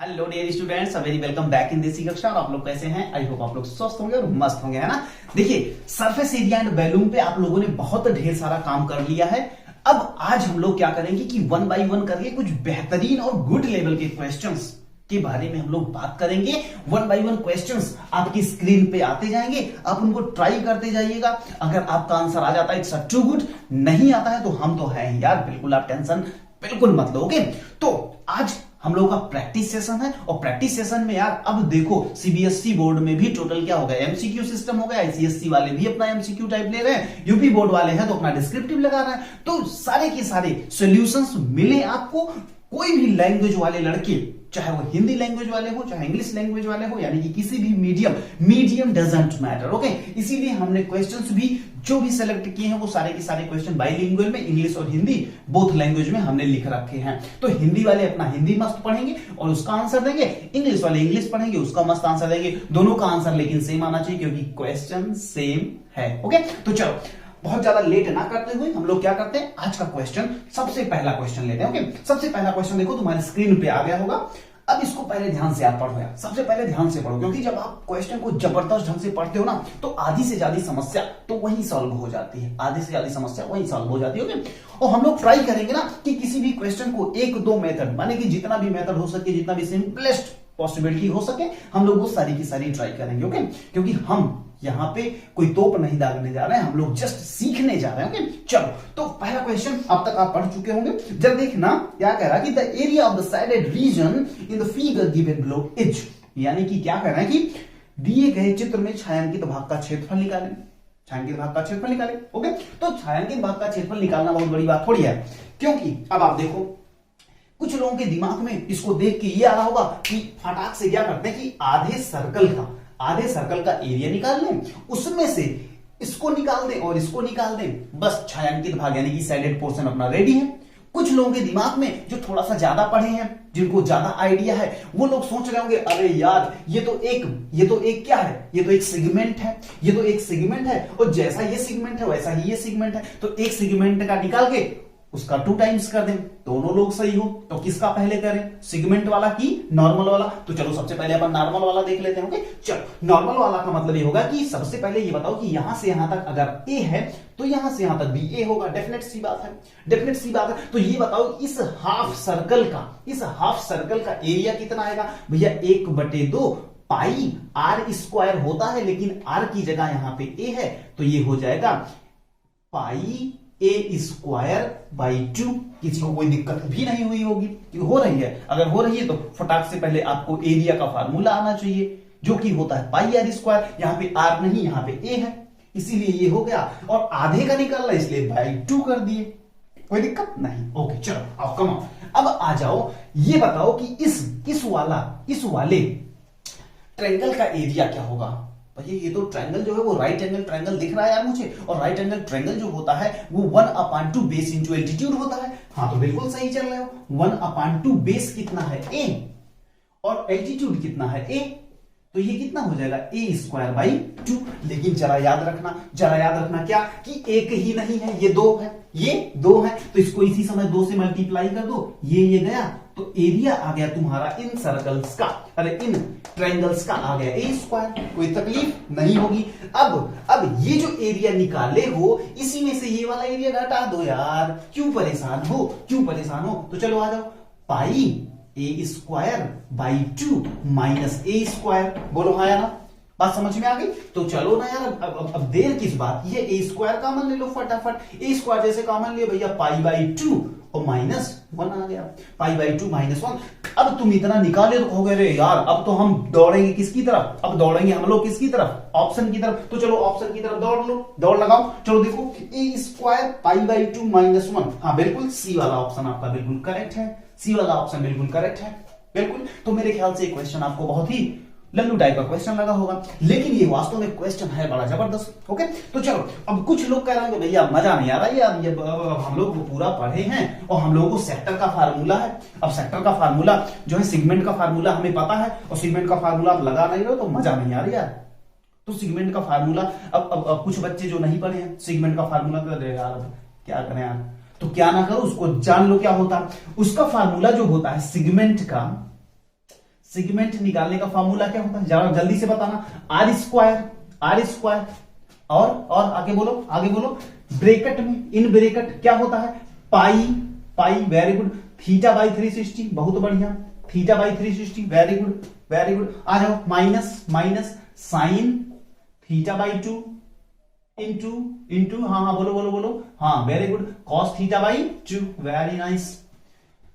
Hello dear students, very welcome back in Desi Kaksha. और आप लोग कैसे हैं? आई होप आप लोग स्वस्थ होंगे और मस्त होंगे, है ना। देखिए, सरफेस एरिया एंड वॉल्यूम पे आप लोगों ने बहुत ढेर सारा काम कर लिया है। अब आज हम लोग क्या करेंगे कि वन बाय वन करके कुछ बेहतरीन और गुड लेवल के क्वेश्चंस के बारे में हम लोग बात करेंगे। वन बाय वन क्वेश्चंस आपकी स्क्रीन पे आते जाएंगे, आप उनको ट्राई करते जाइएगा। अगर आपका आंसर आ जाता है इट्स टू गुड, नहीं आता है तो हम तो है ही यार, बिल्कुल आप टेंशन बिल्कुल मत लो। ओके, तो आज हम लोगों का प्रैक्टिस सेशन है और प्रैक्टिस सेशन में यार अब देखो सीबीएसई बोर्ड में भी टोटल क्या हो गया, एमसीक्यू सिस्टम हो गया। आईसीएसई वाले भी अपना एमसीक्यू टाइप ले रहे हैं, यूपी बोर्ड वाले हैं तो अपना डिस्क्रिप्टिव लगा रहे हैं। तो सारे के सारे सॉल्यूशंस मिले आपको। कोई भी लैंग्वेज वाले लड़के, चाहे वो हिंदी लैंग्वेज वाले हो चाहे इंग्लिश लैंग्वेज वाले हो, यानी कि किसी भी मीडियम डजंट मैटर। ओके, इसीलिए हमने क्वेश्चंस भी जो भी सेलेक्ट किए हैं वो सारे के सारे क्वेश्चन बाइलिंगुअल में, इंग्लिश और हिंदी बोथ लैंग्वेज में हमने लिख रखे हैं। तो हिंदी वाले अपना हिंदी मस्त पढ़ेंगे और उसका आंसर देंगे, इंग्लिश वाले इंग्लिश पढ़ेंगे उसका मस्त आंसर देंगे। दोनों का आंसर लेकिन सेम आना चाहिए क्योंकि क्वेश्चन सेम है। ओके, तो चलो बहुत ज्यादा लेट ना करते हुए हम लोग क्या करते हैं, आज का क्वेश्चन, सबसे पहला क्वेश्चन लेते हैं। ओके, सबसे पहला क्वेश्चन देखो तुम्हारी स्क्रीन पे आ गया होगा। अब इसको पहले ध्यान से आप पढ़ो यार, सबसे पहले ध्यान से पढ़ो, क्योंकि जब आप क्वेश्चन को जबरदस्त ढंग से पढ़ते हो ना तो आधी से ज्यादा समस्या तो वहीं सॉल्व हो जाती है, आधी से ज्यादा समस्या वहीं सॉल्व हो जाती है। ओके, और हम लोग ट्राई करेंगे ना कि किसी भी क्वेश्चन को एक दो मेथड, माने कि जितना भी मेथड हो सके, जितना भी सिंपलेस्ट पॉसिबिलिटी हो सके, हम लोग वो सारी की सारी ट्राई करेंगे। ओके, क्योंकि हम यहां पे कोई तोप नहीं दागने जा रहे हैं, हम लोग जस्ट सीखने जा रहे हैं। ओके, चलो तो पहला क्वेश्चन अब तक आप पढ़ चुके होंगे। जब देखना क्या कह रहा है कि the area of the shaded region in the figure given below is, यानी कि क्या कह रहा है कि दिए गए चित्र में छायांकित भाग का क्षेत्रफल निकालें। छायांकित भाग का क्षेत्रफल निकालें। ओके, तो छायांकित भाग का क्षेत्रफल निकालना बहुत बड़ी बात थोड़ी है, क्योंकि अब आप देखो कुछ लोगों के दिमाग में इसको देख के ये आ रहा होगा कि फटाक से क्या करते हैं कि आधे सर्कल का एरिया निकाल लें, उसमें से इसको निकाल दें और इसको निकाल दें, बस छायांकित भाग यानी कि साइडेड पोर्शन अपना रेडी है। कुछ लोगों के दिमाग में जो थोड़ा सा ज्यादा पढ़े हैं, जिनको ज्यादा आइडिया है, वो लोग सोच रहे होंगे अरे यार ये तो एक क्या है, ये तो एक सेगमेंट है, ये तो एक सेगमेंट है और जैसा ये सेगमेंट है वैसा ही ये सेगमेंट है, तो एक सेगमेंट का निकाल के उसका 2 टाइम्स कर दें, दोनों लोग सही हो। तो किसका पहले करें, सेगमेंट वाला की नॉर्मल वाला? तो चलो सबसे पहले अपन नॉर्मल वाला देख लेते हैं। ओके, चलो नॉर्मल वाला का मतलब ये होगा कि सबसे पहले ये बताओ कि यहां से यहां तक अगर ए है तो यहां से यहां तक भी ए होगा। डेफिनेट सी बात है। तो ये बताओ इस हाफ सर्कल का एरिया कितना आएगा? भैया 1/2 पाई आर स्क्वायर होता है, लेकिन आर की जगह यहां पे ए है तो ये हो जाएगा पाई ए स्क्वायर बाई 2। किसी को कोई दिक्कत भी नहीं हुई होगी, हो रही है? अगर हो रही है तो फटाक से पहले आपको एरिया का फार्मूला आना चाहिए, जो कि होता है पाई आर स्क्वायर। यहां पे आर नहीं, यहां पे ए है, इसीलिए ये हो गया। और आधे का निकालना इसलिए बाई 2 कर दिए, कोई दिक्कत नहीं। ओके, चलो आओ कम आओ, अब आ जाओ, ये बताओ कि इस वाले ट्रायंगल का एरिया क्या होगा? भैया ये तो ट्रायंगल जो है वो राइट एंगल ट्रायंगल दिख रहा है यार मुझे, और राइट एंगल ट्रायंगल जो होता है वो 1/2 बेस इंटू एल्टीट्यूड होता है। हाँ तो बिल्कुल सही चल रहे हो, 1/2 बेस कितना है a और एल्टीट्यूड कितना है a, तो ये कितना हो जाएगा a स्क्वायर बाई 2। लेकिन जरा याद रखना क्या कि एक ही नहीं है, ये 2 है, तो इसको इसी समय 2 से मल्टीप्लाई कर दो, ये गया तो एरिया आ गया तुम्हारा इन सर्कल्स का, इन ट्रायंगल्स का आ गया ए स्क्वायर। कोई तकलीफ नहीं होगी। अब ये जो एरिया निकाले हो इसी में से ये वाला एरिया घटा दो यार, क्यों परेशान हो? तो चलो आ जाओ, pi a square by 2 minus a square. बोलो हाँ या ना, बात समझ में आ गई? तो चलो ना यार, अब देर किस बात की है, ए स्क्वायर कॉमन ले लो फटाफट। ए स्क्वायर जैसे कॉमन लिया भैया, पाई बाई 2 और -1 आ गया, पाई बाई 2 -1। अब तुम इतना निकाले तो कहोगे अरे यार अब तो हम दौड़ेंगे किसकी तरफ? अब दौड़ेंगे हम लोग किसकी तरफ? ऑप्शन की तरफ। तो चलो ऑप्शन की तरफ दौड़ लगाओ। चलो देखो, ए स्क्वायर पाई बाई 2 -1, हाँ बिल्कुल सी वाला ऑप्शन आपका बिल्कुल करेक्ट है, बिल्कुल। तो मेरे ख्याल से क्वेश्चन आपको बहुत ही लल्लू टाइप का क्वेश्चन लगा होगा, लेकिन ये वास्तव में क्वेश्चन है बड़ा जबरदस्त। ओके, तो चलो अब कुछ लोग कह रहे हैं भैया मजा नहीं आ रहा यार, ये हम लोग पूरा पढ़े हैं और हम लोगों को सेक्टर का फार्मूला है। अब सेक्टर का फार्मूला जो है सेगमेंट का फार्मूला हमें पता है, और सेगमेंट का फार्मूला आप लगा नहीं रहे हो तो मजा नहीं आ रही यार। तो सेगमेंट का फार्मूला अब कुछ बच्चे जो नहीं पढ़े हैं सेगमेंट का फार्मूला कर रहे यार, क्या करें यार? तो क्या ना करो, उसको जान लो क्या होता है। उसका फार्मूला जो होता है सेगमेंट सेगमेंट निकालने का फॉर्मूला क्या होता है, जरा जल्दी से बताना। आर स्क्वायर और आगे बोलो ब्रैकेट में, इन ब्रैकेट क्या होता है, पाई, वेरी गुड, थीटा बाई 360, बहुत बढ़िया, थीटा बाई 360, वेरी गुड। आ जाओ minus sine theta by 2 into हाँ बोलो हाँ, very good, cos theta by 2, very nice.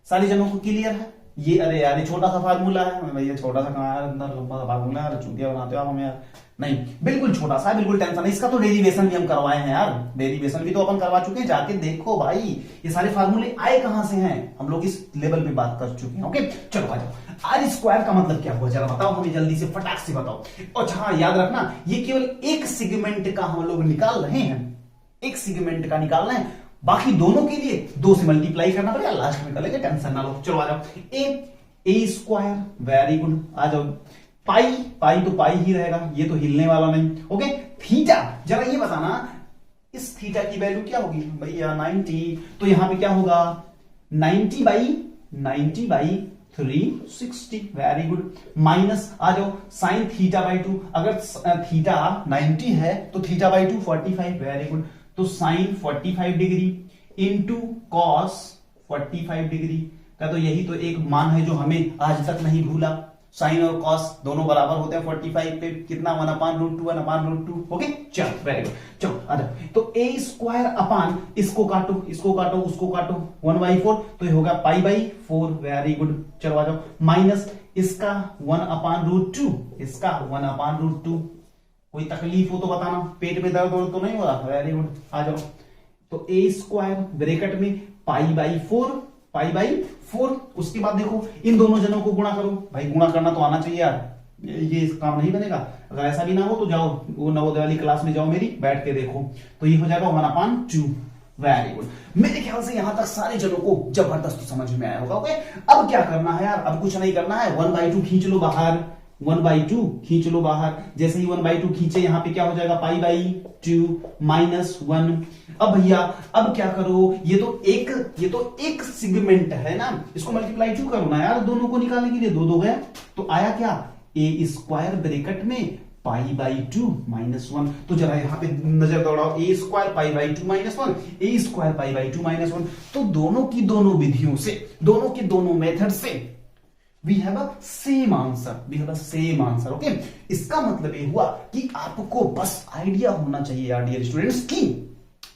सारी जनों को क्लियर है ये? अरे यार ये छोटा सा फार्मूला है भैया, छोटा सा कहाँ यार, इतना लंबा सा फार्मूला है, चूतिया बनाते हो आप हमें यार। नहीं, बिल्कुल छोटा सा, बिल्कुल टेंशन नहीं, इसका तो डेरिवेशन भी हम करवाए हैं यार, डेरिवेशन भी तो अपन करवा चुके हैं, जाके देखो भाई ये सारे फार्मूले आए कहां से हैं, हम लोग इस लेवल पे बात कर चुके हैं। ओके चलो आ जाओ। आर स्क्वायर का मतलब क्या हुआ, जरा बताओ हमें जल्दी से, फटाक से बताओ। अच्छा हाँ, याद रखना ये केवल एक सेगमेंट का हम लोग निकाल रहे हैं, एक सेगमेंट का निकाल रहे हैं, बाकी दोनों के लिए 2 से मल्टीप्लाई करना पड़ेगा, लास्ट में करेंगे, टेंशन ना लो। चलो आ जाओ। ए स्क्वायर, वेरी गुड, आ जाओ। पाई तो पाई ही रहेगा, ये तो हिलने वाला नहीं। ओके, थीटा, जरा ये बताना इस थीटा की वैल्यू क्या होगी भैया, 90, तो यहां पे क्या होगा, 90 बाई 360, वेरी गुड, माइनस आ जाओ साइन थीटा बाई 2, अगर थीटा 90 है तो थीटा बाई 2 45, वेरी गुड, तो sine 45 degree into cos 45 degree का, तो यही तो एक मान है जो हमें आज तक नहीं भूला। साइन और कॉस दोनों बराबर होते हैं 45 पे, कितना 1/√2। ओके चलो वेरी गुड, चलो अरे तो ए स्क्वायर अपान इसको काटो उसको काटो 1/4, तो ये होगा पाई बाई 4, वेरी गुड। चलो आ जाओ, माइनस इसका 1/√2, इसका 1/√2। कोई तकलीफ हो तो बताना, पेट में दर्द तो नहीं हो रहा, वेरी गुड। आ जाओ, तो ए स्क्वायर ब्रैकेट में पाई बाई 4, उसके बाद देखो इन दोनों जनों को गुणा करो, भाई गुणा करना तो आना चाहिए यार, ये काम नहीं बनेगा। अगर ऐसा भी ना हो तो जाओ वो नवोदय वाली क्लास में जाओ मेरी, बैठ के देखो, तो ये हो जाएगा 1/2, वेरी गुड। मेरे ख्याल से यहां तक सारे जनों को जबरदस्त समझ में आया होगा। ओके, अब क्या करना है यार, अब कुछ नहीं करना है, 1/2 खींच लो बाहर, 1/2 खींच लो बाहर, जैसे ही 1/2 खींचे यहां पे क्या हो जाएगा, पाई बाई 2 माइनस 1। अब भैया अब क्या करो, ये तो एक सेगमेंट है ना, इसको मल्टीप्लाई 2 करो ना यार, दोनों को निकालने के लिए 2 गया, तो आया क्या, ए स्क्वायर ब्रैकेट में पाई बाई 2 माइनस 1। तो जरा यहां पे नजर दौड़ाओ, a square pi by 2 minus 1, a square pi by 2 minus 1, तो दोनों की दोनों विधियों से, दोनों के दोनों मेथड से we have a same answer। Okay, इसका मतलब ये हुआ कि आपको बस आइडिया होना चाहिए यार डियर स्टूडेंट्स कि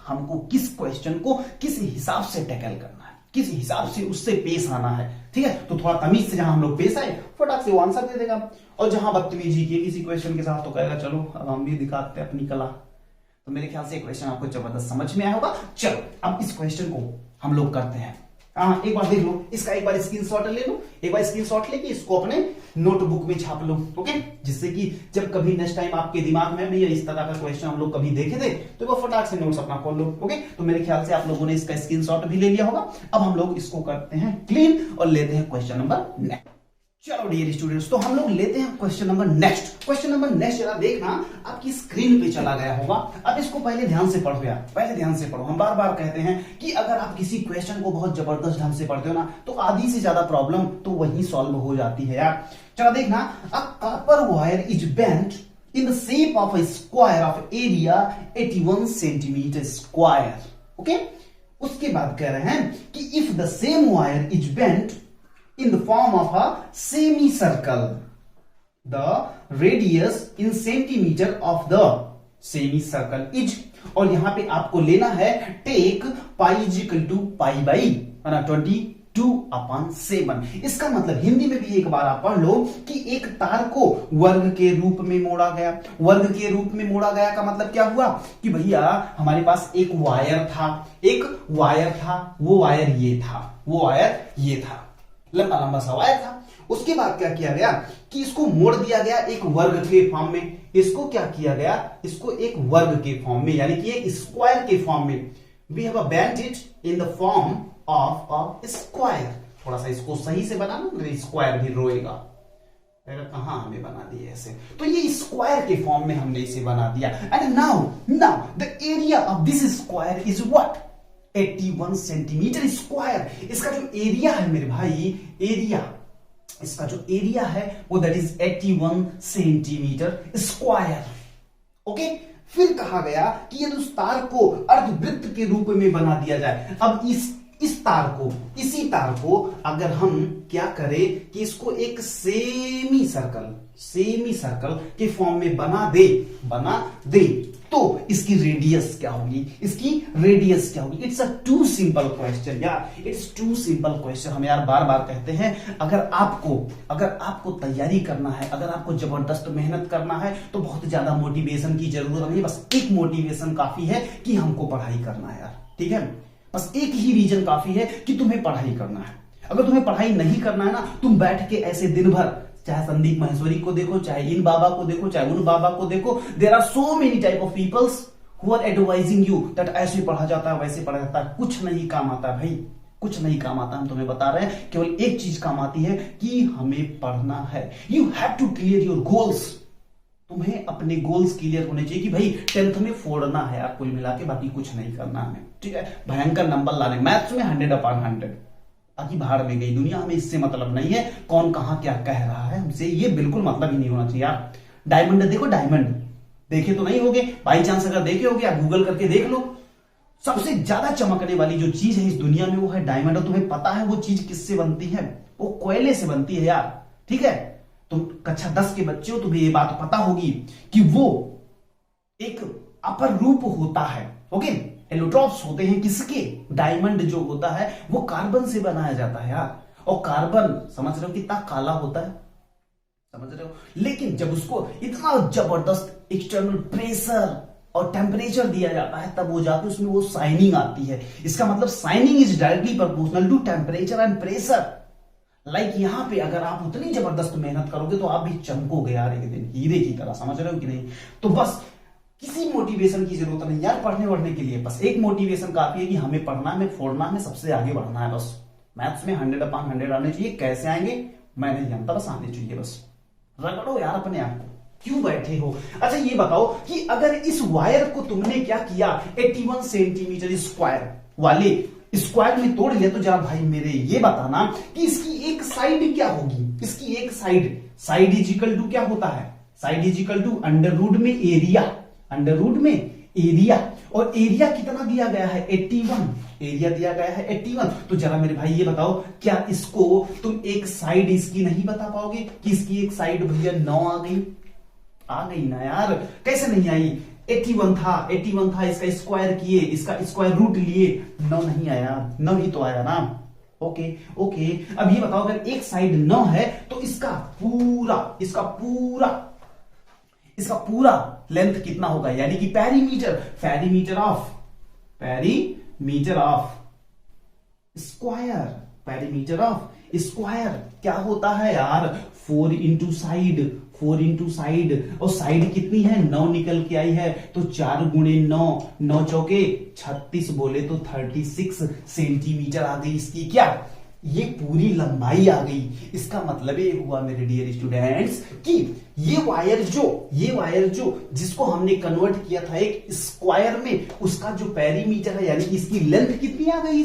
हमको किस क्वेश्चन को किस हिसाब से टैकल करना है, किस हिसाब से उससे पेश आना है। ठीक है, तो थोड़ा तमीज से जहां हम लोग पेश आए फटाक से वो आंसर दे देगा, और जहां बदतमीजी की किसी क्वेश्चन के साथ तो कहेगा चलो अब हम भी दिखाते हैं अपनी कला। तो मेरे ख्याल से क्वेश्चन आपको जबरदस्त समझ में आया होगा। चलो अब इस क्वेश्चन को हम लोग करते हैं। हाँ, एक बार देख लो, इसका एक बार स्क्रीनशॉट ले लो, एक बार स्क्रीनशॉट लेके इसको अपने नोटबुक में छाप लो। ओके, जिससे कि जब कभी नेक्स्ट टाइम आपके दिमाग में भी इस तरह का क्वेश्चन हम लोग कभी देखे थे तो वो फटाक से नोट्स अपना खोल लो। ओके, तो मेरे ख्याल से आप लोगों ने इसका स्क्रीनशॉट भी ले लिया होगा। अब हम लोग इसको करते हैं क्लीन और लेते हैं क्वेश्चन नंबर नेक्स्ट। चलो डियर स्टूडेंट्स, तो हम लोग लेते हैं क्वेश्चन नंबर नेक्स्ट। जरा देखना आपकी स्क्रीन पे चला गया होगा। अब इसको पहले ध्यान से पढ़ो यार, पहले ध्यान से पढ़ो। हम बार बार कहते हैं कि अगर आप किसी क्वेश्चन को बहुत जबरदस्त ढंग से पढ़ते हो ना, तो आधी से ज्यादा प्रॉब्लम तो वहीं सॉल्व हो जाती है यार। चलो देखना, a copper wire is bent in the shape of a square of area 81 centimetre square. Okay, उसके बाद कह रहे हैं कि if the same wire is bent in the form of a semicircle, the radius in centimeter of the semicircle is, और यहां पे आपको लेना है take pi is equal to pi by 22/7। इसका मतलब हिंदी में भी एक बार आप पढ़ लो कि एक तार को वर्ग के रूप में मोड़ा गया। वर्ग के रूप में मोड़ा गया का मतलब क्या हुआ कि भैया हमारे पास एक वायर था, वो वायर ये था, लंबा लंबा सा वायर था। उसके बाद क्या किया गया कि इसको मोड़ दिया गया एक वर्ग के फॉर्म में। इसको क्या किया गया, इसको एक वर्ग के फॉर्म में, यानी कि एक स्क्वायर के फॉर्म में। We have bent it in the form of a square. थोड़ा सा इसको सही से बनाना, स्क्वायर भी रोएगा, कहां हमें बना दिया ऐसे, तो ये स्क्वायर के फॉर्म में हमने इसे बना दिया। And now the area of this square is what, 81 centimetre square. इसका जो एरिया है मेरे भाई, एरिया इसका जो एरिया है वो that is 81 centimetre square. Okay, फिर कहा गया कि यदि उस तार को अर्धवृत्त के रूप में बना दिया जाए। अब इस तार को, इसी तार को अगर हम क्या करें कि इसको एक सेमी सर्कल के फॉर्म में बना दे तो इसकी रेडियस क्या होगी, it's a too simple question यार, इट्स टू सिंपल क्वेश्चन। हम यार बार बार कहते हैं अगर आपको तैयारी करना है, अगर आपको जबरदस्त मेहनत करना है तो बहुत ज्यादा मोटिवेशन की जरूरत नहीं, बस एक मोटिवेशन काफी है कि हमको पढ़ाई करना है यार, ठीक है। बस एक ही रीजन काफी है कि तुम्हें पढ़ाई करना है। अगर तुम्हें पढ़ाई नहीं करना है ना, तुम बैठ के ऐसे दिन भर चाहे संदीप माहेश्वरी को देखो, चाहे इन बाबा को देखो, चाहे उन बाबा को देखो, there are so many type of peoples who are advising you that ऐसे पढ़ा जाता है, वैसे पढ़ा जाता है। कुछ नहीं काम आता भाई, कुछ नहीं काम आता। हम तुम्हें बता रहे हैं केवल एक चीज काम आती है कि हमें पढ़ना है। You have to clear your goals. तुम्हें अपने गोल्स क्लियर होने चाहिए कि भाई 10th में फोड़ना है यार कुल मिला के, बाकी कुछ नहीं करना हमें, ठीक है। भयंकर नंबर लाने, मैथ्स में 100/100, बाकी भाड़ में गई दुनिया। हमें इससे मतलब नहीं है कौन कहां क्या कह रहा है, हमसे ये बिल्कुल मतलब ही नहीं होना चाहिए यार। डायमंड देखो, डायमंड देखे तो नहीं होगे, बाई चांस अगर देखे होगे आप गूगल करके देख लो। सबसे ज्यादा चमकने वाली जो चीज है इस दुनिया में वो है डायमंड। और तुम्हें पता है वो चीज किससे बनती है? वो कोयले से बनती है यार, ठीक है। तुम कक्षा 10 के बच्चे हो, तुम्हें ये बात पता होगी कि वो एक अपर रूप होता है, ओके। एलोट्रॉप्स होते हैं किसके? डायमंड जो होता है वो कार्बन से बनाया जाता है यार। और कार्बन समझ रहे हो कितना काला होता है, समझ रहे हो। लेकिन जब उसको इतना जबरदस्त एक्सटर्नल प्रेशर और टेम्परेचर दिया जाता है तब वो जाके उसमें वो शाइनिंग आती है। इसका मतलब shining is directly proportional to temperature and pressure. Like यहां पे अगर आप उतनी जबरदस्त मेहनत करोगे तो आप भी चमकोगे यार एक दिन हीरे की तरह, समझ रहे हो कि नहीं। तो बस किसी मोटिवेशन की जरूरत नहीं यार पढ़ने वढ़ने के लिए, बस एक मोटिवेशन काफी है कि हमें पढ़ना है, हमें फोड़ना है, सबसे आगे बढ़ना है। बस मैथ्स में 100/100 आने चाहिए। कैसे आएंगे मैं नहीं जानता, बस आने चाहिए। बस रगड़ो यार अपने आप को, क्यों बैठे हो। अच्छा ये बताओ कि अगर इस वायर को तुमने क्या किया 81 सेंटीमीटर स्क्वायर वाले स्क्वायर में तोड़ लिया, तो जरा भाई मेरे ये बताना कि इसकी एक साइड क्या होगी। इसकी एक साइड इज इक्वल टू क्या होता है? Side is equal to under root में एरिया, अंडररूट में एरिया। और एरिया कितना दिया गया है? 81। एरिया दिया गया है 81। तो जरा मेरे भाई ये बताओ क्या इसको तुम एक साइड इसकी नहीं बता पाओगे कि इसकी एक साइड भैया 9 आ गई ना यार। कैसे नहीं आई? 81 था, इसका स्क्वायर किए, इसका स्क्वायर रूट लिए, 9 नहीं आया, 9 ही तो आया ना। ओके। अब ये बताओ अगर एक साइड 9 है तो इसका पूरा लेंथ कितना होगा? यानी कि पेरीमीटर ऑफ स्क्वायर क्या होता है यार? 4 इंटू साइड। और साइड कितनी है? 9 निकल के आई है, तो 4 गुणे 9, 9 चौके 36, बोले तो 36 सेंटीमीटर आ गई इसकी क्या? ये पूरी लंबाई आ गई। इसका मतलब ये हुआ मेरे डियर स्टूडेंट्स कि ये वायर जो जिसको हमने कन्वर्ट किया था एक स्क्वायर में, उसका जो पेरीमीटर है यानी कि इसकी लेंथ कितनी आ गई?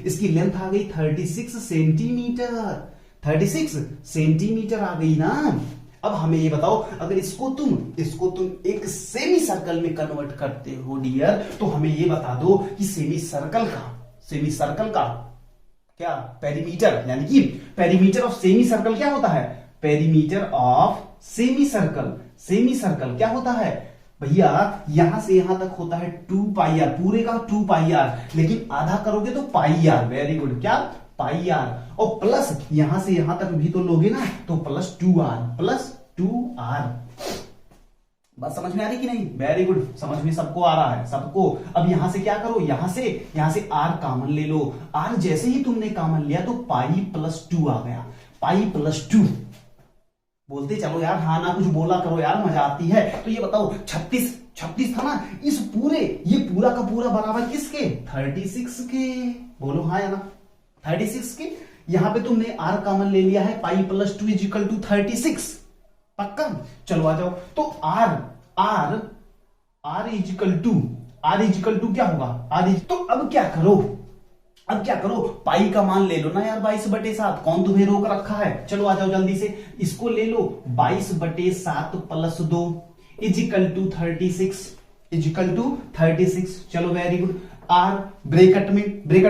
इसकी लेंथ आ गई 36 सेंटीमीटर आ गई ना। अब हमें ये बताओ अगर इसको तुम एक सेमी सर्कल में कन्वर्ट करते हो डियर, तो हमें ये बता दो कि सेमी सर्कल का क्या पेरीमीटर, यानी कि पेरीमीटर ऑफ सेमी सर्कल क्या होता है? पेरीमीटर ऑफ सेमी सर्कल क्या होता है भैया? यहां से यहां तक होता है 2πr, पूरे का 2πr, लेकिन आधा करोगे तो πr। वेरी गुड, क्या? πr। और प्लस यहां से यहां तक भी तो लोगे ना, तो प्लस 2r। बात समझ में आ रही कि नहीं? वेरी गुड, समझ में सबको आ रहा है, सबको। अब यहां से क्या करो, यहां से r कॉमन ले लो। r जैसे ही तुमने कॉमन लिया तो π+2 आ गया। π+2 बोलते चलो यार, हाँ ना कुछ बोला करो यार, मजा आती है। तो ये बताओ 36 था ना, ये पूरा का पूरा बराबर किसके? 36 के। बोलो हाँ या ना? 36 के। यहां पे तुमने r कॉमन ले लिया है, π+2 = 36। पक्का? चलो आ जाओ। तो r इक्वल टू क्या होगा? तो अब क्या करो, अब क्या करो, पाई का मान ले लो ना यार 22/7, कौन तुम्हें रोक रखा है? चलो आ जाओ जल्दी से, इसको ले लो 22/7 + 2 इजिकल टू 36। चलो वेरी गुड। आर ब्रेकेट में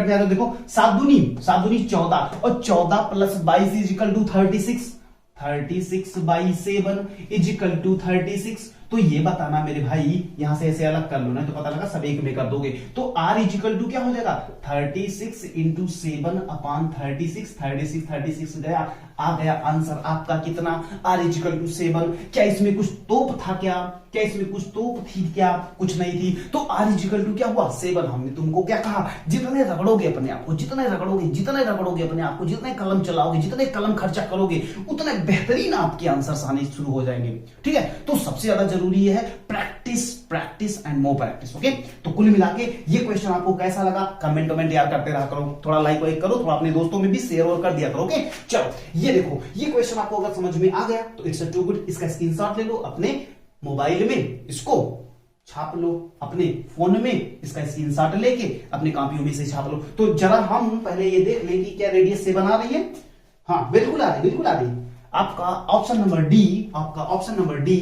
आ जाओ, देखो 7 दूनी 14 और 14 + 22 इजिकल टू 36/7 इजिकल टू 36। तो ये बताना मेरे भाई, यहां से ऐसे अलग कर लो ना तो पता लगा सब एक में कर दोगे। तो R इजिकल टू क्या हो जाएगा 36 × 7/36 गया, आ गया आंसर आपका कितना, R इजिकल टू 7। क्या इसमें कुछ तोप था क्या इसमें कुछ तोप थी क्या? कुछ नहीं थी। तो R इजिकल टू क्या हुआ 7। हमने तुमको क्या कहा, जितने रगड़ोगे अपने आप को, जितने रगड़ोगे अपने आप को, जितने कलम चलाओगे, जितने कलम खर्चा करोगे, उतने बेहतरीन आपके आंसर्स आने शुरू हो जाएंगे। ठीक है, तो सबसे ज्यादा जरूरी है practice and more practice. Okay, तो कुल मिला के ये क्वेश्चन आपको कैसा लगा, कमेंट यार करते रहा करो, थोड़ा लाइक वाइक करो, थोड़ा अपने दोस्तों में भी शेयर और कर दिया करो। ओके, चलो ये देखो, ये क्वेश्चन आपको अगर समझ में आ गया तो इट्स टू गुड। इसका स्क्रीनशॉट ले लो, अपने मोबाइल में इसको छाप लो, अपने फोन में इसका स्क्रीनशॉट लेके अपने कॉपियों में से छाप लो। तो जरा हम पहले ये देख लें कि क्या रेडियस से बना रही है। हाँ बिल्कुल आ रही। आपका option number D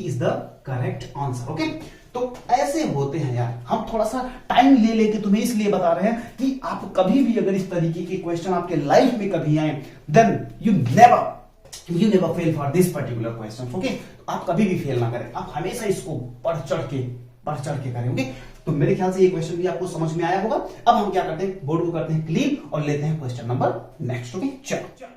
is the correct answer. Okay, तो ऐसे होते हैं यार, हम थोड़ा सा टाइम ले लेके तुम्हें इसलिए बता रहे हैं कि आप कभी भी अगर इस तरीके के क्वेश्चन आपके लाइफ में कभी आए, then you never fail for this particular question. Okay, आप कभी भी फेल ना करें, आप हमेशा इसको बढ़ चढ़ के करें। ओके, तो मेरे ख्याल से ये क्वेश्चन भी आपको समझ में आया होगा। अब हम क्या करते हैं, बोर्ड को करते हैं क्लीन और लेते हैं क्वेश्चन नंबर नेक्स्ट। ओके, चलो,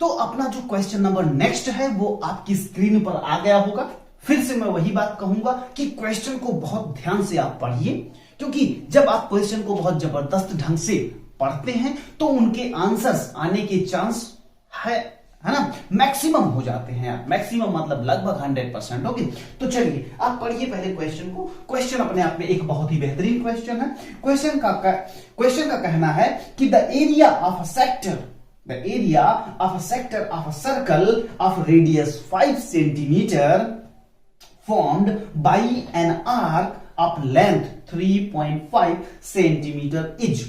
तो अपना जो क्वेश्चन नंबर नेक्स्ट है वो आपकी स्क्रीन पर आ गया होगा। फिर से मैं वही बात कहूंगा कि क्वेश्चन को बहुत ध्यान से आप पढ़िए, क्योंकि जब आप क्वेश्चन को बहुत जबरदस्त ढंग से पढ़ते हैं तो उनके आंसर्स आने के चांस है ना, मैक्सिमम हो जाते हैं। मैक्सिमम मतलब लगभग 100%। ओके, तो चलिए आप पढ़िए पहले क्वेश्चन को। क्वेश्चन अपने आप में एक बहुत ही बेहतरीन क्वेश्चन है। क्वेश्चन का कहना है कि the area of a sector of a circle of radius 5 centimeter formed by an arc of length 3.5 centimeter is।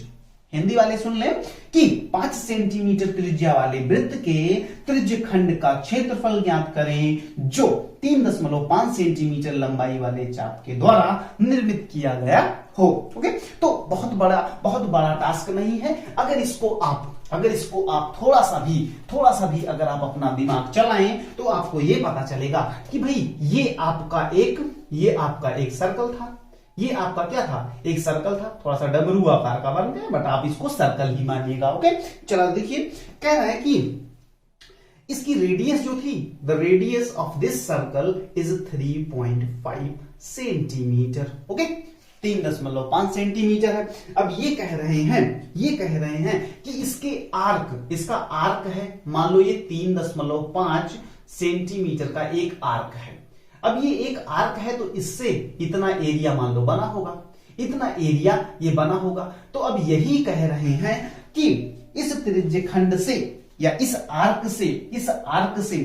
Hindi वाले सुन लें कि 5 सेंटीमीटर त्रिज्या वाले वृत्त के त्रिज्य खंड का क्षेत्रफल ज्ञात करें जो 3.5 सेंटीमीटर लंबाई वाले चाप के द्वारा निर्मित किया गया हो। ओके, तो बहुत बड़ा टास्क नहीं है। अगर इसको आप थोड़ा सा भी अगर आप अपना दिमाग चलाएं तो आपको ये पता चलेगा कि भाई ये आपका एक सर्कल था। ये आपका क्या था, एक सर्कल था, थोड़ा सा डमरू आकार का बन गया, बट आप इसको सर्कल ही मानिएगा। ओके, चलो देखिए, कह रहा है कि इसकी रेडियस जो थी, the radius of this circle is 3.5 centimetre. Okay, 3.5 centimetre है। अब ये कह रहे हैं कि इसका आर्क है, मान लो ये 3.5 सेंटीमीटर का एक आर्क है। अब ये एक आर्क है तो इससे इतना एरिया मान लो बना होगा, इतना एरिया ये बना होगा। तो अब यही कह रहे हैं कि इस त्रिज्य खंड से या इस आर्क से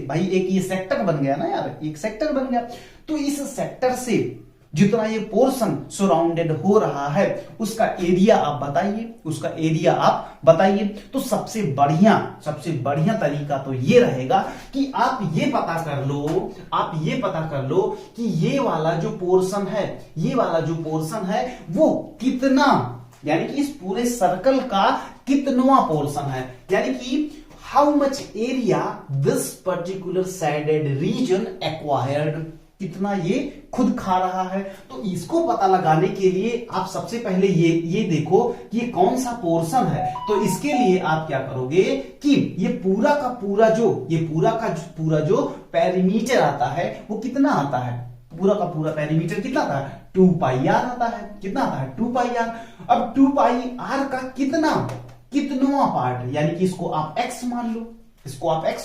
भाई एक ये सेक्टर बन गया ना यार, एक सेक्टर बन गया। तो इस सेक्टर से जितना ये पोर्शन सराउंडेड हो रहा है उसका एरिया आप बताइए। तो सबसे बढ़िया तरीका तो ये रहेगा कि आप ये पता कर लो कि ये वाला जो पोर्शन है वो कितना, यानी कि इस पूरे सर्कल का कितनवा पोर्शन है, यानी कि how much area this particular shaded region acquired, कितना ये खुद खा रहा है। तो इसको पता लगाने के लिए आप सबसे पहले ये देखो कि ये कौन सा पोर्शन है। तो इसके लिए आप क्या करोगे कि ये पूरा का पूरा जो पेरीमीटर आता है वो कितना आता है, पूरा का पूरा पेरीमीटर कितना आता है, 2πr आता है। कितना आता है, 2πr। अब 2πr का कितनवा पार्ट, यानी कि इसको आप x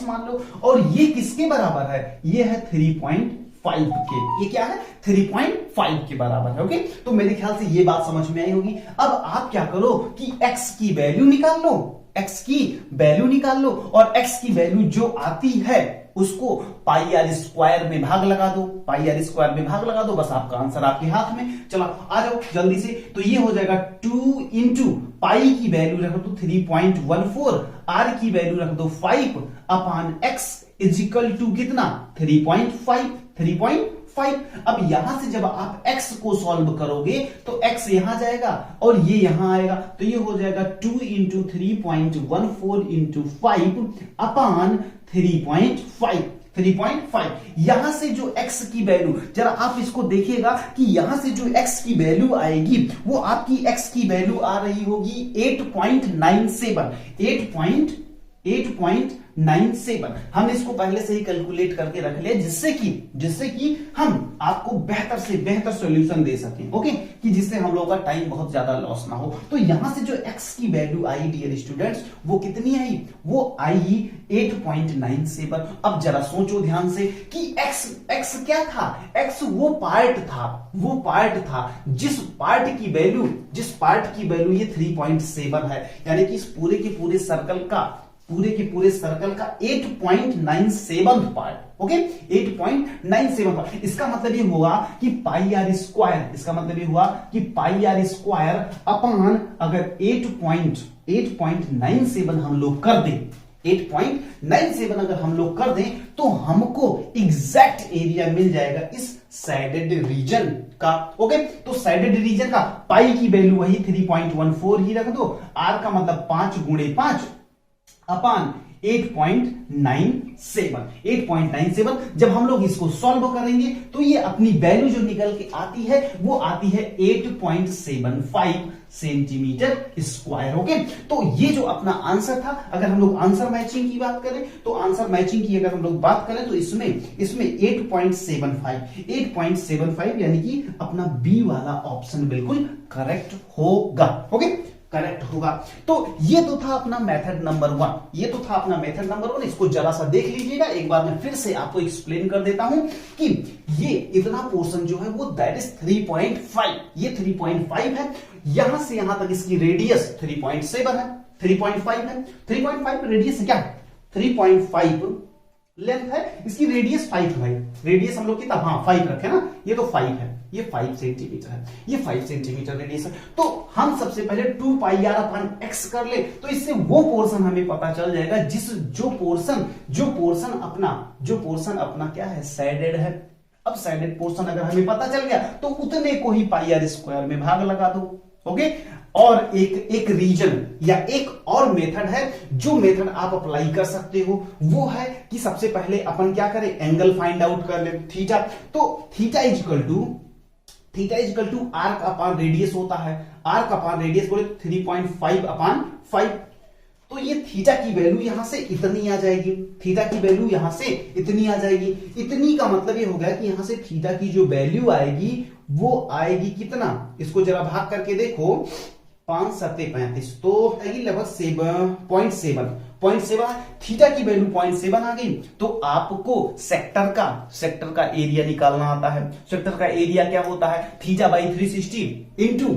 मान लो, और ये किसके बराबर है, ये है 3.5 के। ये क्या है, 3.5 के बराबर है। ओके, तो मेरे ख्याल से ये बात समझ में आई होगी। अब आप क्या करो कि x की वैल्यू निकाल लो, और x की वैल्यू जो आती है उसको पाई आर स्क्वायर में भाग लगा दो, पाई आर स्क्वायर में भाग लगा दो, बस आपका आंसर आपके हाथ में। चलो आ जाओ जल्दी से। तो ये हो जाएगा 2 इंटू पाई की वैल्यू रख दो 3.14, आर की वैल्यू रख दो 5 upon x is equal to कितना 3.5। अब यहां से जब आप x को सॉल्व करोगे तो x यहां जाएगा और ये यहां आएगा, तो ये हो जाएगा 2 इंटू 3.14 इंटू 5 अपॉन 3.5। यहां से जो x की वैल्यू, जरा आप इसको देखिएगा कि यहां से जो x की वैल्यू आएगी वो आपकी x की वैल्यू आ रही होगी 8.97। हम इसको पहले से ही कैलकुलेट करके रख ले, जिससे कि हम आपको बेहतर से बेहतर सॉल्यूशन दे सकें, ओके, कि जिससे हम लोगों का टाइम बहुत ज्यादा लॉस ना हो। तो यहां से जो x की वैल्यू आई डियर स्टूडेंट्स, वो कितनी आई? वो आई 8.97। अब जरा सोचो ध्यान से कि x क्या था? x वो पार्ट था जिस पार्ट की वैल्यू ये 3.7 है, यानी कि इस पूरे के पूरे सर्कल का 8.97 पार्ट, ओके, 8.97 पार्ट। इसका मतलब ये हुआ कि पाई आर स्क्वायर अपॉन अगर 8.97 हम लोग कर दें, 8.97 अगर हम लोग कर दें तो हमको एग्जैक्ट एरिया मिल जाएगा इस साइडेड रीजन का, ओके। तो साइडेड रीजन का पाई की वैल्यू वही 3.14 ही रख दो, आर का मतलब 5 गुणे 5 अपॉन 8.97। जब हम लोग इसको सॉल्व करेंगे तो ये अपनी वैल्यू जो निकल के आती है वो आती है 8.75 सेंटीमीटर स्क्वायर, ओके। तो ये जो अपना आंसर था, अगर हम लोग आंसर मैचिंग की बात करें तो आंसर मैचिंग की अगर हम लोग बात करें तो इसमें 8.75 यानी कि अपना बी वाला ऑप्शन बिल्कुल करेक्ट होगा, ओके, करेक्ट होगा। तो ये तो था अपना मेथड नंबर 1, इसको जरा सा देख लीजिएगा। एक बार मैं फिर से आपको एक्सप्लेन कर देता हूं कि ये इतना पोर्शन जो है वो दैट इज 3.5, ये 3.5 है, यहां से यहां तक इसकी रेडियस 3.7 है, 3.5 रेडियस है क्या, 3.5 लेंथ है, इसकी रेडियस 5 है भाई, रेडियस हम लोग कितना, हाँ 5 रखे ना, ये तो 5 है, ये 5 सेंटीमीटर है, ये 5 सेंटीमीटर रेडियस है। तो हम सबसे पहले 2 पाई आर अपॉन एक्स कर ले, तो इससे वो पोर्शन हमें पता चल जाएगा जो पोर्शन अपना क्या है, साइडेड है। अब साइडेड पोर्शन अगर हमें पता चल गया तो उतने को ही पाई आर स्क्वायर में भाग लगा दो, ओके। और एक रीजन या एक और मेथड है, जो मेथड आप अप्लाई कर सकते हो, वो है कि सबसे पहले अपन क्या करें, एंगल फाइंड आउट कर ले, थीटा। तो theta is equal to R का अपान रेडियस होता है, आर का अपान रेडियस बोले 3.5 अपॉन 5। तो ये थीटा की वैल्यू यहां से इतनी आ जाएगी, इतनी का मतलब ये हो गया कि यहां से थीटा की जो वैल्यू आएगी वो आएगी कितना, इसको जरा भाग करके देखो, 5 7 35, तो आएगी लगभग 0.7 थीटा की वैल्यू 0.7 आ गई। तो आपको सेक्टर का एरिया निकालना आता है। सेक्टर का एरिया क्या होता है, theta by 360 into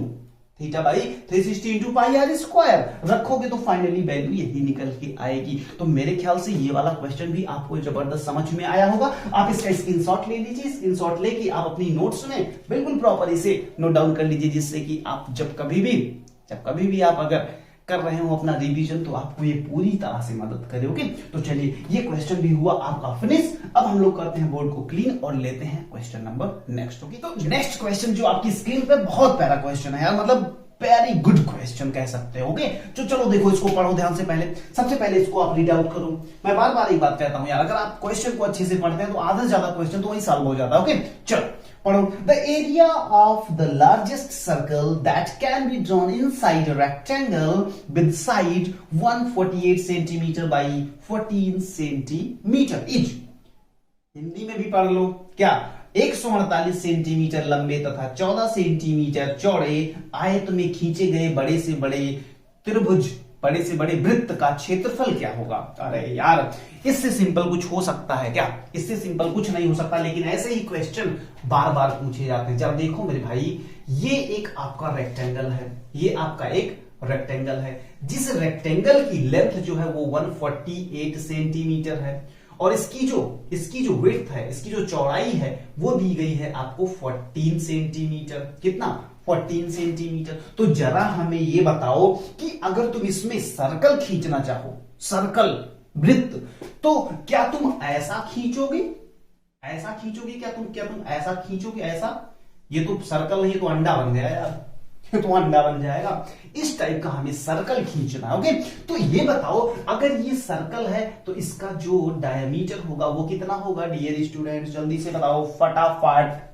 pi are square रखोगे तो फाइनली वैल्यू यही निकल के आएगी। तो मेरे ख्याल से ये वाला क्वेश्चन भी आपको जबरदस्त समझ में आया होगा। आप इसका स्क्रीनशॉट ले लीजिए, स्क्रीनशॉट लेके आप अपनी नोट्स में बिल्कुल प्रॉपर इसे नोट डाउन कर लीजिए, जिससे कि आप जब कभी भी आप अगर कर रहे हो अपना रिवीजन तो आपको ये पूरी तरह से मदद करे, ओके। तो चलिए ये क्वेश्चन भी हुआ आपका फिनिश। अब हम लोग करते हैं बोर्ड को क्लीन और लेते हैं क्वेश्चन नंबर नेक्स्ट, ओके। तो नेक्स्ट क्वेश्चन जो आपकी स्क्रीन पे, बहुत प्यारा क्वेश्चन है यार, मतलब वेरी गुड क्वेश्चन कह सकते हैं, ओके। तो चलो देखो, इसको पढ़ो ध्यान से, सबसे पहले इसको आप रीड आउट करो। मैं बार बार एक बात कहता हूं यार, अगर आप क्वेश्चन को अच्छे से पढ़ते हैं तो आधा से ज्यादा क्वेश्चन तो वही सॉल्व हो जाता है, ओके। चलो पढ़ो। The area of the largest circle that can be drawn inside a rectangle with side 148 centimetre by 14 centimetre is, Hindi में भी पढ़ लो क्या, 148 सेंटीमीटर लंबे तथा 14 सेंटीमीटर चौड़े आयत में खींचे गए बड़े से बड़े त्रिभुज, बड़े से बड़े वृत्त का क्षेत्रफल क्या होगा। अरे यार, इससे सिंपल कुछ हो सकता है क्या, इससे सिंपल कुछ नहीं हो सकता, लेकिन ऐसे ही क्वेश्चन बार बार पूछे जाते हैं। जब देखो मेरे भाई, ये एक आपका रेक्टेंगल है, ये आपका एक रेक्टेंगल है, जिस रेक्टेंगल की लेंथ जो है वो 148 सेंटीमीटर है, और इसकी जो विड्थ है, इसकी जो चौड़ाई है वो दी गई है आपको 14 सेंटीमीटर। कितना? 14 सेंटीमीटर। तो जरा हमें ये बताओ कि अगर तुम इसमें सर्कल खींचना चाहो, सर्कल, वृत्त, तो क्या तुम ऐसा खींचोगे? ऐसा खींचोगे? क्या तुम ऐसा खींचोगे? ऐसा? ये तो सर्कल नहीं, तो अंडा बन गया यार, तो अंडा बन जाएगा। इस टाइप का हमें सर्कल खींचना है। ओके, तो ये बताओ अगर ये सर्कल है तो इसका जो डायमीटर होगा वो कितना होगा? डियर स्टूडेंट जल्दी से बताओ फटाफट।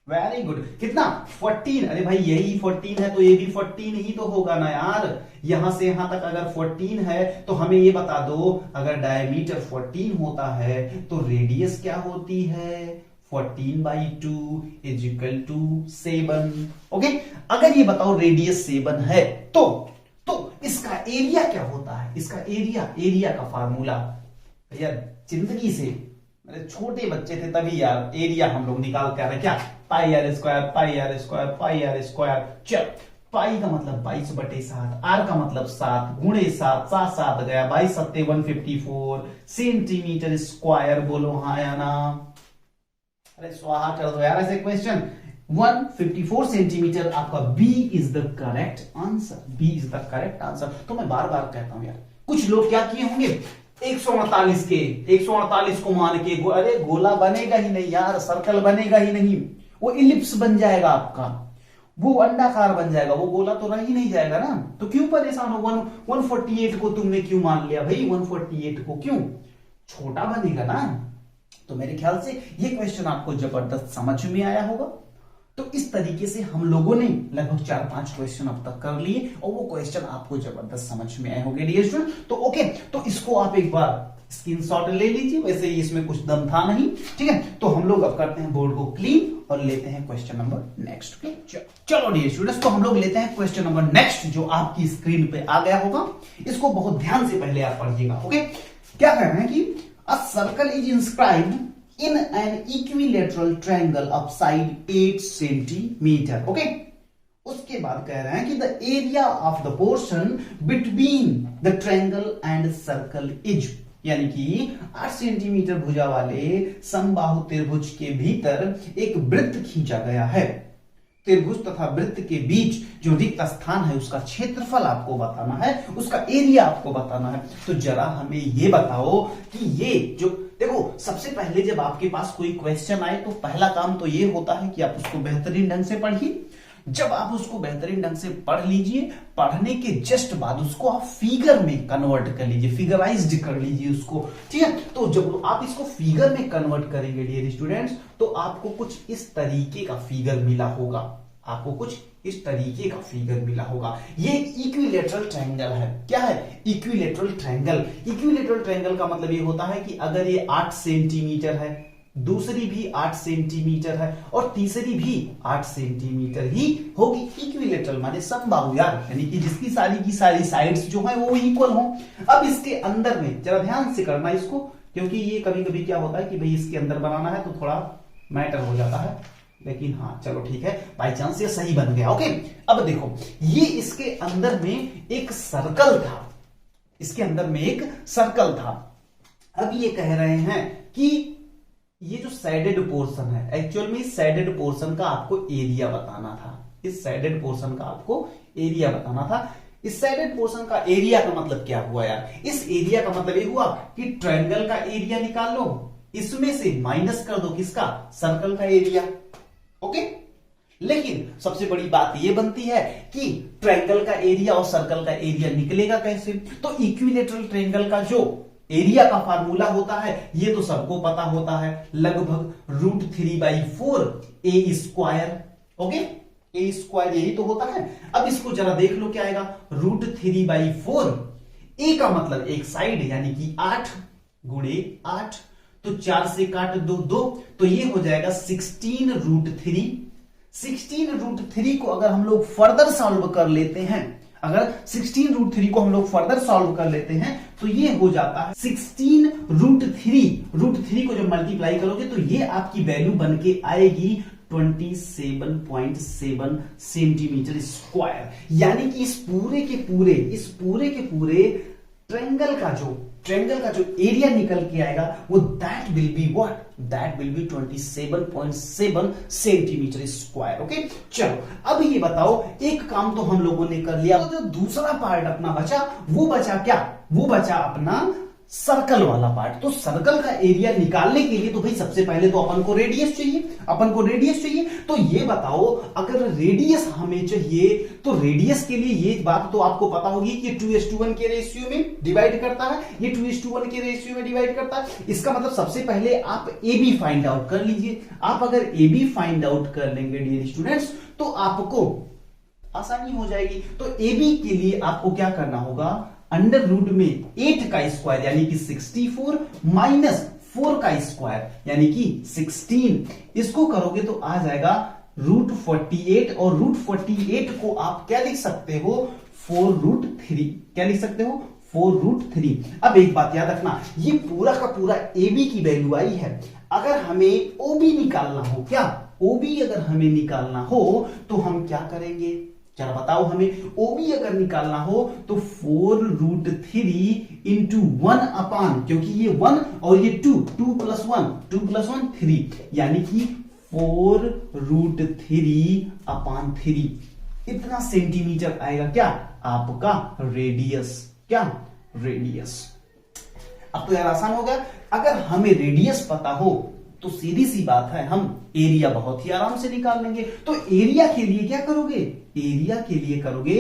Very good. कितना? 14। अरे भाई यही 14 है तो ये भी 14 ही तो होगा ना यार। यहां से यहां तक अगर 14 है तो हमें ये बता दो, अगर डायमीटर 14 होता है तो रेडियस क्या होती है? 14/2 इज इक्वल टू 7। ओके, अगर ये बताओ रेडियस 7 है तो इसका एरिया क्या होता है? इसका एरिया का फार्मूला यार जिंदगी से मेरे छोटे बच्चे थे तभी यार एरिया हम लोग निकाल के आ रहे। क्या? Pi are square, pi are square, pi are square. चल, पाई का मतलब 22/7, आर का मतलब 7 गुणे 7, 7 7 गया, 22 7 154 सेंटीमीटर स्क्वायर। बोलो हाँ या ना? अरे स्वाहा कर दो यार ऐसे क्वेश्चन। 154 सेंटीमीटर आपका B is the correct answer. B is the correct answer. तो मैं बार बार कहता हूं यार, कुछ लोग क्या किए होंगे 148 को मान के अरे गोला बनेगा ही नहीं यार, सर्कल बनेगा ही नहीं, वो इलिप्स बन जाएगा आपका, वो अंडाकार बन जाएगा, वो गोला तो रह ही नहीं जाएगा ना। तो क्यों परेशान हो? 148 को तुमने क्यों मान लिया भाई? 148 को क्यों? छोटा बनेगा ना। तो मेरे ख्याल से ये क्वेश्चन आपको जबरदस्त समझ में आया होगा। तो इस तरीके से हम लोगों ने लगभग 4-5 क्वेश्चन अब तक कर लिए और वो क्वेश्चन आपको जबरदस्त समझ में आए होंगे डियर स्टूडेंट। तो ओके, तो इसको आप एक बार स्क्रीनशॉट ले लीजिए। वैसे ही इसमें कुछ दम था नहीं, ठीक है। तो हम लोग अब करते हैं बोर्ड को क्लीन और लेते हैं क्वेश्चन नंबर नेक्स्ट। चलो डियर स्टूडेंट्स, तो हम लोग लेते हैं क्वेश्चन नंबर नेक्स्ट जो आपकी स्क्रीन पे आ गया होगा। इसको बहुत ध्यान से पहले आप पढ़िएगा। ओके, क्या कह रहे हैं कि a circle is inscribed in an equilateral triangle of side 8 centimeter. Okay? उसके बाद कह रहे हैं कि the area of the portion between the triangle and circle is, यानी कि 8 सेंटीमीटर भुजा वाले समबाहु त्रिभुज के भीतर एक वृत्त खींचा गया है। त्रिभुज तथा वृत्त के बीच जो रिक्त स्थान है उसका क्षेत्रफल आपको बताना है, उसका एरिया आपको बताना है। तो जरा हमें ये बताओ कि ये जो देखो, सबसे पहले जब आपके पास कोई क्वेश्चन आए तो पहला काम तो ये होता है कि आप उसको बेहतरीन ढंग से पढ़िए। जब आप उसको बेहतरीन ढंग से पढ़ लीजिए, पढ़ने के जस्ट बाद उसको आप फिगर में कन्वर्ट कर लीजिए, फिगराइज्ड कर लीजिए उसको, ठीक है। तो जब आप इसको फिगर में कन्वर्ट करेंगे डियर स्टूडेंट्स, तो आपको कुछ इस तरीके का फिगर मिला होगा, आपको कुछ इस तरीके का फिगर मिला होगा। ये इक्विलेटरल ट्रायंगल है। क्या है? Equilateral triangle. इक्विलेटरल ट्रायंगल का मतलब ये होता है कि अगर ये 8 सेंटीमीटर है, दूसरी भी 8 सेंटीमीटर है और तीसरी भी 8 सेंटीमीटर ही होगी। इक्विलेटरल माने समबाहु यार, यानी कि जिसकी सारी की सारी साइड्स जो है वो इक्वल हो। अब इसके अंदर में जरा ध्यान से करना इसको, क्योंकि ये कभी कभी क्या होता है कि भाई इसके अंदर बनाना है तो थोड़ा मैटर हो जाता है, लेकिन हाँ चलो ठीक है, बाई चांस ये सही बन गया। ओके, अब देखो ये इसके अंदर में एक सर्कल था, इसके अंदर में एक सर्कल था। अब ये कह रहे हैं कि ये जो साइडेड पोर्शन है, एक्चुअल में इस साइडेड पोर्शन का आपको एरिया बताना था। इस साइडेड पोर्शन का आपको एरिया बताना था। इस साइडेड पोर्शन का एरिया का मतलब क्या हुआ यार? इस एरिया का मतलब ये हुआ कि ट्रायंगल का एरिया निकाल लो, इसमें से माइनस कर दो किसका? सर्कल का एरिया। ओके, लेकिन सबसे बड़ी बात यह बनती है कि ट्रायंगल का एरिया और सर्कल का एरिया निकलेगा कैसे? तो इक्विलेटरल ट्रायंगल का जो एरिया का फार्मूला होता है ये तो सबको पता होता है, लगभग √3/4 ए स्क्वायर। ओके, ए स्क्वायर यही तो होता है। अब इसको जरा देख लो क्या आएगा, √3/4। ए का मतलब एक साइड यानी कि 8 गुणे 8, तो 4 से काट दो 2, तो ये हो जाएगा 16√3। 16√3 को अगर हम लोग फर्दर सॉल्व कर लेते हैं, अगर 16√3 को हम लोग फर्दर सॉल्व कर लेते हैं तो ये हो जाता है 16√3। √3 को जब मल्टीप्लाई करोगे तो ये आपकी वैल्यू बन के आएगी 27.7 सेंटीमीटर स्क्वायर। यानी कि इस पूरे के पूरे ट्रायंगल का जो ट्रायंगल का जो एरिया निकल के आएगा वो that will be what, that will be 27.7 centimetre square. Okay, चलो अब ये बताओ, एक काम तो हम लोगों ने कर लिया, तो जो दूसरा पार्ट अपना बचा वो बचा क्या, वो बचा अपना सर्कल वाला पार्ट। तो सर्कल का एरिया निकालने के लिए तो भाई सबसे पहले तो अपन को रेडियस चाहिए, अपन को रेडियस चाहिए। तो ये बताओ, अगर रेडियस हमें चाहिए तो रेडियस के लिए ये बात तो आपको पता होगी कि 2:1 के रेशियो में डिवाइड करता है, ये 2:1 के रेशियो में डिवाइड करता है। इसका मतलब सबसे पहले आप ए बी फाइंड आउट कर लीजिए। आप अगर ए बी फाइंड आउट कर लेंगे डियर स्टूडेंट्स तो आपको आसानी हो जाएगी। तो ए बी के लिए आपको क्या करना होगा, अंडर रूट में 8 का स्क्वायर यानी कि 64 माइनस 4 का स्क्वायर यानी कि 16, इसको करोगे तो आ जाएगा √48 और √48 को आप क्या लिख सकते हो, 4√3। क्या लिख सकते हो, 4√3। अब एक बात याद रखना, ये पूरा का पूरा ए बी की वैल्यू आई है। अगर हमें ओ बी निकालना हो, क्या ओ बी अगर हमें निकालना हो तो हम क्या करेंगे, चलो बताओ, हमें ओबी अगर निकालना हो तो 4√3 इंटू 1 अपान, क्योंकि ये 1 और ये 2 + 1 3, यानी कि 4√3 अपान 3, इतना सेंटीमीटर आएगा क्या आपका रेडियस, क्या रेडियस। अब तो यार आसान हो गया, अगर हमें रेडियस पता हो तो सीधी सी बात है हम एरिया बहुत ही आराम से निकाल लेंगे। तो एरिया के लिए क्या करोगे, एरिया के लिए करोगे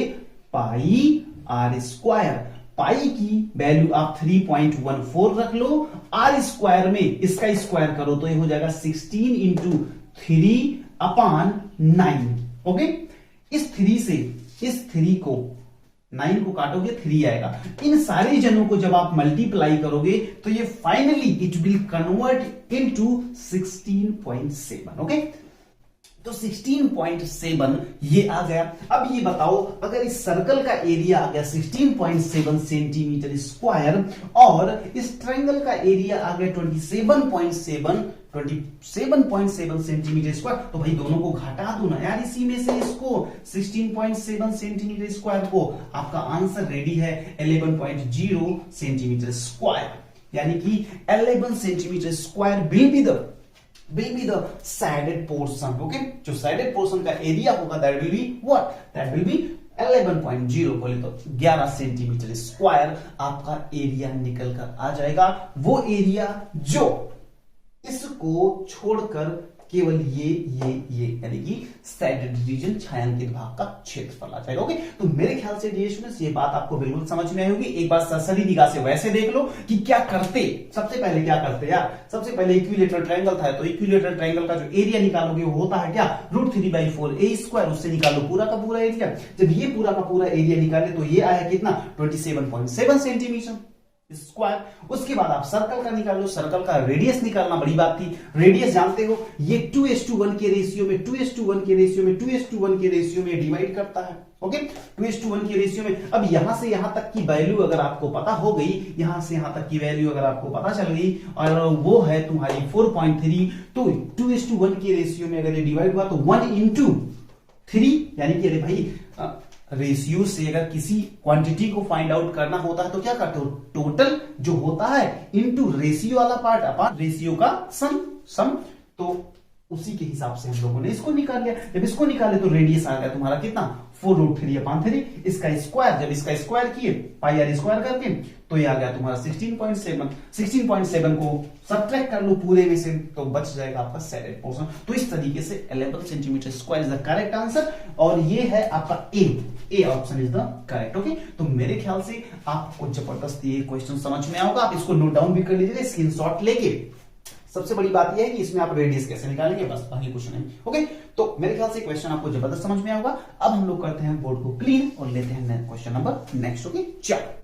पाई आर स्क्वायर। पाई की वैल्यू आप 3.14 रख लो, आर स्क्वायर में इसका स्क्वायर करो तो ये हो जाएगा 16 इंटू 3 अपान 9। ओके, इस 3 से इस 3 को 9 को काटोगे 3 आएगा। इन सारे जनों को जब आप मल्टीप्लाई करोगे तो ये finally it will convert into 16.7। Okay, तो 16.7 ये आ गया। अब ये बताओ, अगर इस सर्कल का एरिया आ गया 16.7 सेंटीमीटर स्क्वायर और इस ट्रायंगल का एरिया आ गया 27.7 सेंटीमीटर स्क्वायर, तो भाई दोनों को घटा दो ना यार इसी में से, इसको 16.7 सेंटीमीटर स्क्वायर को, आपका आंसर रेडी है 11.0 सेंटीमीटर स्क्वायर, यानी कि 11 centimetre square will be the sided portion. Okay, जो साइडेड पोर्शन का एरिया होगा that will be what, that will be 11.0 बोले तो 11 सेंटीमीटर स्क्वायर आपका एरिया निकल कर आ जाएगा। वो एरिया जो इसको छोड़कर केवल ये यानी कि साइडेड रीजन छायांकित भाग का क्षेत्रफल आ जाएगा। ओके, तो मेरे ख्याल से डियर स्टूडेंट्स ये बात आपको बिल्कुल समझ में आई होगी। एक बार सरसरी निगाह से वैसे देख लो कि क्या करते, सबसे पहले क्या करते यार, सबसे पहले इक्विलेटरल ट्रायंगल था, तो इक्विलेटरल ट्रायंगल का जो एरिया निकालोगे वो होता है क्या, √3/4 a स्क्वायर, उससे निकालो पूरा का पूरा एरिया। जब ये पूरा का पूरा एरिया निकाले तो ये आया कितना, 27.7 सेंटीमीटर स्क्वायर। उसके बाद आप सर्कल का निकाल लो, सर्कल का रेडियस निकालना बड़ी बात थी। रेडियस जानते हो ये 2:1 के रेशियो में 2:1 के रेशियो में डिवाइड करता है। ओके, 2:1 के रेशियो में। अब यहां से यहां तक की वैल्यू अगर आपको पता हो गई, यहां से यहां तक की वैल्यू अगर आपको पता चल गई और वो है तुम्हारी 4.3, तो 2:1 के रेशियो में अगर ये डिवाइड हुआ तो 1/3, यानी कि अरे भाई रेशियो से अगर किसी क्वांटिटी को फाइंड आउट करना होता है तो क्या करते हो, टोटल जो होता है इनटू रेशियो वाला पार्ट अपॉन रेशियो का सम। तो उसी के हिसाब से हम लोगों ने इसको निकाल लिया। जब इसको निकाले तो रेडियस आ गया तुम्हारा कितना, 4√3/3। इसका स्क्वायर, जब इसका स्क्वायर किए पाई आर स्क्वायर करके तो ये आ गया तुम्हारा 16.7 को सब्ट्रैक्ट कर लो पूरे में से तो बच जाएगा आपका साइडेड पोर्शन। तो इस तरीके से 11 centimetre square is the correct answer, और ये है आपका A option is the correct. Okay, तो मेरे ख्याल से आपको जबरदस्त ये क्वेश्चन समझ में आएगा। आप इसको नोट डाउन भी कर लीजिएगा स्क्रीनशॉट लेके। सबसे बड़ी बात यह है कि इसमें आप रेडियस कैसे निकालेंगे, बस बाकी कुछ नहीं। ओके, तो मेरे ख्याल से क्वेश्चन आपको जबरदस्त समझ में आएगा। अब हम लोग करते हैं बोर्ड को क्लीन और लेते हैं क्वेश्चन नंबर नेक्स्ट। ओके, चलो।